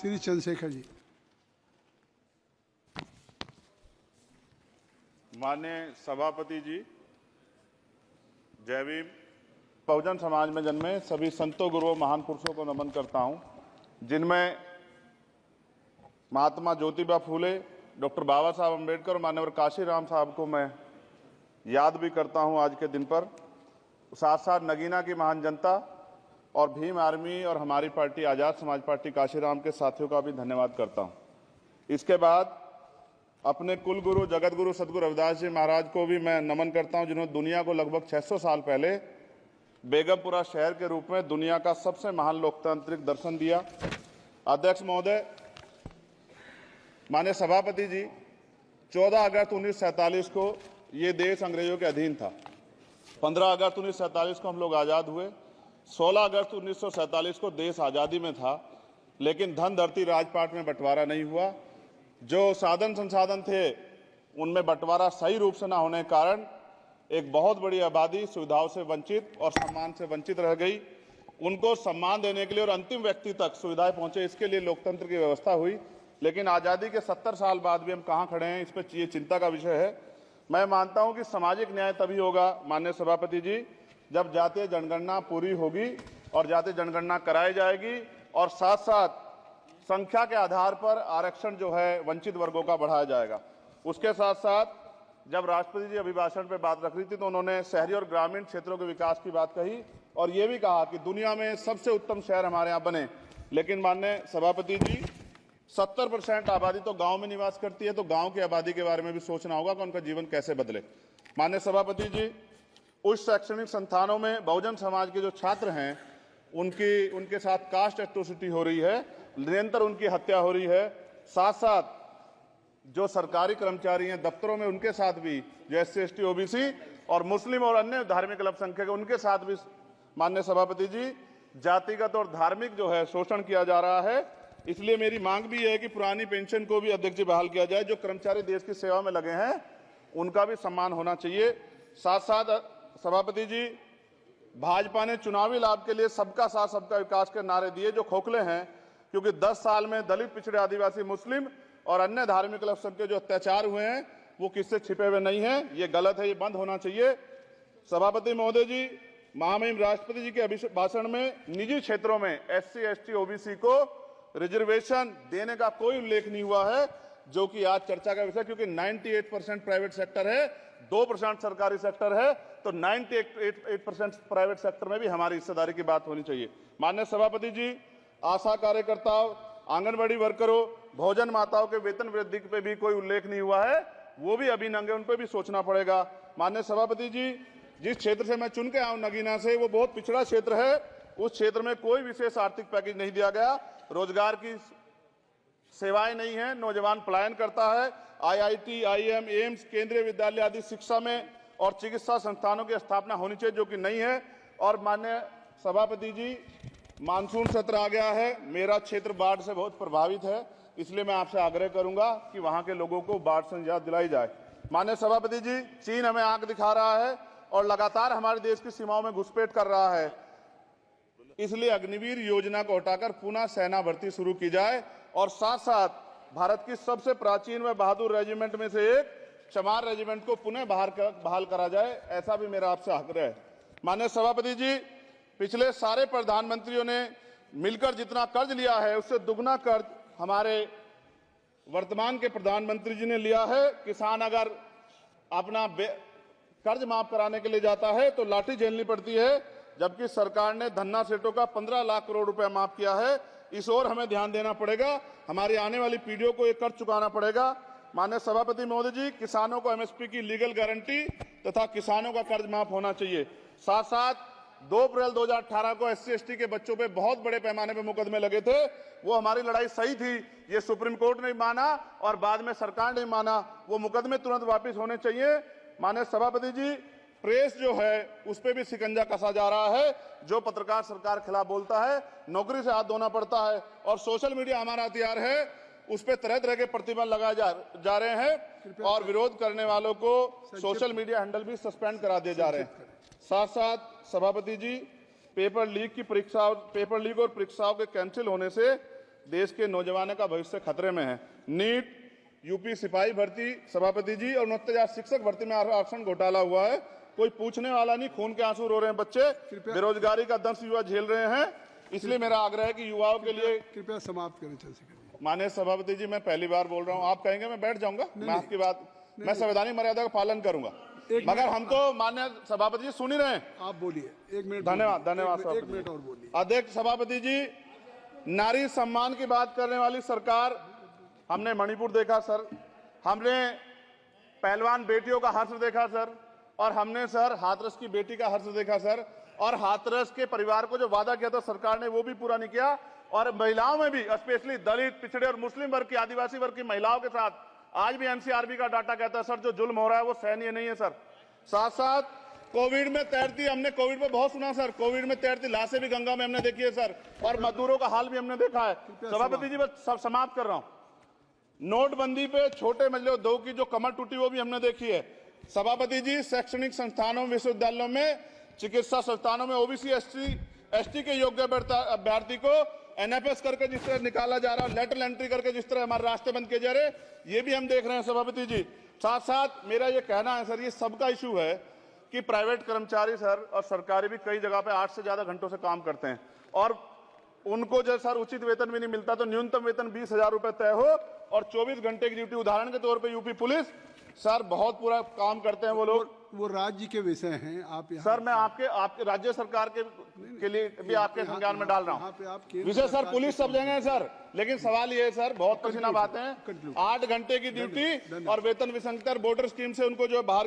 श्री चंद्रशेखर जी। माननीय सभापति जी, जय भीम। बहुजन समाज में जन्मे सभी संतों, गुरुओं, महान पुरुषों को नमन करता हूं, जिनमें महात्मा ज्योतिबा फूले, डॉक्टर बाबा साहब अम्बेडकर और मान्यवर काशीराम साहब को मैं याद भी करता हूं आज के दिन पर। साथ साथ नगीना की महान जनता और भीम आर्मी और हमारी पार्टी आज़ाद समाज पार्टी काशीराम के साथियों का भी धन्यवाद करता हूं। इसके बाद अपने कुल गुरु जगत गुरु सदगुरु रविदास जी महाराज को भी मैं नमन करता हूं, जिन्होंने दुनिया को लगभग 600 साल पहले बेगमपुरा शहर के रूप में दुनिया का सबसे महान लोकतांत्रिक दर्शन दिया। अध्यक्ष महोदय, माननीय सभापति जी, 14 अगस्त 1947 को ये देश अंग्रेजों के अधीन था। 15 अगस्त 1947 को हम लोग आज़ाद हुए। 16 अगस्त 1947 को देश आज़ादी में था, लेकिन धन धरती राजपाट में बंटवारा नहीं हुआ। जो साधन संसाधन थे उनमें बंटवारा सही रूप से न होने के कारण एक बहुत बड़ी आबादी सुविधाओं से वंचित और सम्मान से वंचित रह गई। उनको सम्मान देने के लिए और अंतिम व्यक्ति तक सुविधाएं पहुंचे, इसके लिए लोकतंत्र की व्यवस्था हुई। लेकिन आज़ादी के 70 साल बाद भी हम कहाँ खड़े हैं, इस पर ये चिंता का विषय है। मैं मानता हूं कि सामाजिक न्याय तभी होगा माननीय सभापति जी, जब जातीय जनगणना पूरी होगी और जातीय जनगणना कराई जाएगी और साथ साथ संख्या के आधार पर आरक्षण जो है वंचित वर्गों का बढ़ाया जाएगा। उसके साथ साथ जब राष्ट्रपति जी अभिभाषण पर बात रख रही थी तो उन्होंने शहरी और ग्रामीण क्षेत्रों के विकास की बात कही और ये भी कहा कि दुनिया में सबसे उत्तम शहर हमारे यहाँ बने। लेकिन माननीय सभापति जी, 70% आबादी तो गांव में निवास करती है, तो गांव की आबादी के बारे में भी सोचना होगा कि उनका जीवन कैसे बदले। माननीय सभापति जी, उच्च शैक्षणिक संस्थानों में बहुजन समाज के जो छात्र हैं उनके साथ कास्ट एट्रोसिटी हो रही है, निरंतर उनकी हत्या हो रही है। साथ साथ जो सरकारी कर्मचारी हैं दफ्तरों में, उनके साथ भी जो SC ST OBC और मुस्लिम और अन्य धार्मिक अल्पसंख्यक उनके साथ भी माननीय सभापति जी जातिगत और धार्मिक जो है शोषण किया जा रहा है। इसलिए मेरी मांग भी है कि पुरानी पेंशन को भी अध्यक्ष जी बहाल किया जाए। जो कर्मचारी देश की सेवा में लगे हैं उनका भी सम्मान होना चाहिए। साथ साथ सभापति जी, भाजपा ने चुनावी लाभ के लिए सबका साथ सबका विकास के नारे दिए जो खोखले हैं, क्योंकि 10 साल में दलित, पिछड़े, आदिवासी, मुस्लिम और अन्य धार्मिक अल्पसंख्यक जो अत्याचार हुए हैं वो किससे छिपे हुए नहीं हैं। ये गलत है, ये बंद होना चाहिए। सभापति महोदय जी, महामहिम राष्ट्रपति जी के अभिभाषण में निजी क्षेत्रों में SC ST OBC को रिजर्वेशन देने का कोई उल्लेख नहीं हुआ है, जो कि आज चर्चा का विषय, क्योंकि 98% प्राइवेट सेक्टर है, 2% सरकारी सेक्टर है, तो 98% प्राइवेट सेक्टर में भी हमारी हिस्सेदारी की बात होनी चाहिए। माननीय सभापति जी, आशा कार्यकर्ताओं, आंगनबाड़ी वर्करों, भोजन माताओं के वेतन वृद्धि पे भी कोई उल्लेख नहीं हुआ है, वो भी अभी नंगे, उन पर भी सोचना पड़ेगा। माननीय सभापति जी, जिस क्षेत्र से मैं चुन के आऊं नगीना से, वो बहुत पिछड़ा क्षेत्र है। उस क्षेत्र में कोई विशेष आर्थिक पैकेज नहीं दिया गया, रोजगार की सेवाएं नहीं है, नौजवान पलायन करता है। IIT, IIM, एम्स, केंद्रीय विद्यालय आदि शिक्षा में और चिकित्सा संस्थानों की स्थापना होनी चाहिए, जो कि नहीं है। और माननीय सभापति जी, मानसून सत्र आ गया है, मेरा क्षेत्र बाढ़ से बहुत प्रभावित है, इसलिए मैं आपसे आग्रह करूंगा कि वहां के लोगों को बाढ़ से निजात दिलाई जाए। माननीय सभापति जी, चीन हमें आंख दिखा रहा है और लगातार हमारे देश की सीमाओं में घुसपैठ कर रहा है, इसलिए अग्निवीर योजना को हटाकर पुनः सेना भर्ती शुरू की जाए और साथ साथ भारत की सबसे प्राचीन व बहादुर रेजिमेंट में से एक चमार रेजिमेंट को पुनः बहाल करा जाए, ऐसा भी मेरा आपसे आग्रह है। माननीय सभापति जी, पिछले सारे प्रधानमंत्रियों ने मिलकर जितना कर्ज लिया है उससे दुगना कर्ज हमारे वर्तमान के प्रधानमंत्री जी ने लिया है। किसान अगर अपना कर्ज माफ कराने के लिए जाता है तो लाठी झेलनी पड़ती है, जबकि सरकार ने धन्ना सेठों का 15 लाख करोड़ रुपया माफ किया है। इस ओर हमें ध्यान देना पड़ेगा, हमारी आने वाली पीढ़ियों को ये कर्ज चुकाना पड़ेगा। माननीय सभापति महोदय जी, किसानों को MSP की लीगल गारंटी तथा किसानों का कर्ज माफ होना चाहिए। साथ साथ 2 अप्रैल 2018 को SC ST के बच्चों पे बहुत बड़े पैमाने पे मुकदमे लगे थे, वो हमारी लड़ाई सही थी, ये सुप्रीम कोर्ट ने माना और बाद में सरकार ने माना, वो मुकदमे तुरंत वापस होने चाहिए। माननीय सभापति जी, प्रेस जो है उस पर भी शिकंजा कसा जा रहा है। जो पत्रकार सरकार के खिलाफ बोलता है नौकरी से हाथ धोना पड़ता है, और सोशल मीडिया हमारा हथियार है, उस पर तरह तरह के प्रतिबंध लगाए जा रहे हैं और विरोध करने वालों को सोशल मीडिया हैंडल भी सस्पेंड करा दिए जा रहे हैं। साथ साथ सभापति जी, पेपर लीक और परीक्षाओं के कैंसिल होने से देश के नौजवानों का भविष्य खतरे में है। नीट, यूपी सिपाही भर्ती सभापति जी और 69,000 शिक्षक भर्ती में आरक्षण घोटाला हुआ है, कोई पूछने वाला नहीं, खून के आंसू रो रहे हैं बच्चे, बेरोजगारी का दंश युवा झेल रहे हैं। इसलिए मेरा आग्रह है कि युवाओं के लिए कृपया समाप्त करें चंद्रशेखर। माननीय सभापति जी, मैं पहली बार बोल रहा हूं, आप कहेंगे मैं बैठ जाऊंगा, मैं आपकी बात, मैं संवैधानिक मर्यादा का पालन करूंगा, मगर हम तो माननीय सभापति जी सुन ही रहे हैं। आप बोलिए, 1 मिनट। धन्यवाद, धन्यवाद। 1 मिनट और बोलिए। अध्यक्ष सभापति जी, नारी सम्मान की बात करने वाली सरकार, हमने मणिपुर देखा सर, हमने पहलवान बेटियों का हर्ष देखा सर, और हमने सर हाथरस की बेटी का हर्ष देखा सर, और हाथरस के परिवार को जो वादा किया था सरकार ने वो भी पूरा नहीं किया। और महिलाओं में भी, स्पेशली दलित, पिछड़े और मुस्लिम वर्ग की, आदिवासी वर्ग की महिलाओं के साथ आज भी एनसीआरबी का डाटा कहता है सर, जो जुल्म हो रहा है वो सहनीय नहीं है सर। साथ साथ कोविड में तैरती, हमने कोविड में बहुत सुना सर, कोविड में तैरती लाशें भी गंगा में हमने देखी है सर, और मजदूरों का हाल भी हमने देखा है। सभापति जी, बस सब समाप्त कर रहा हूं। नोटबंदी पे छोटे मजले उद्योग की जो कमर टूटी वो भी हमने देखी है। सभापति जी, शैक्षणिक संस्थानों, विश्वविद्यालयों में, चिकित्सा संस्थानों में ओबीसी एसटी के योग्य अभ्यर्थी को एनएफएस करके जिस तरह निकाला जा रहा है, लेटरल एंट्री करके जिस तरह हमारे रास्ते बंद किए जा रहे, ये भी हम देख रहे हैं सभापति जी। साथ साथ मेरा ये कहना है सर, ये सबका इशू है कि प्राइवेट कर्मचारी सर और सरकारी भी कई जगह पे 8 से ज्यादा घंटों से काम करते हैं, और उनको जो सर उचित वेतन भी नहीं मिलता, तो न्यूनतम वेतन 20,000 रुपए तय हो और 24 घंटे की ड्यूटी। उदाहरण के तौर पे यूपी पुलिस सर बहुत पूरा काम करते हैं वो लोग, वो राज्य के विषय हैं। आप सर मैं आपके राज्य सरकार के लिए भी आपके संज्ञान में डाल रहा हूँ विषय सर, पुलिस सब जगह है सर, लेकिन सवाल ये है सर, बहुत पसीना बातें हैं, 8 घंटे की ड्यूटी और वेतन विसंगति, बॉर्डर स्कीम से उनको जो है बाहर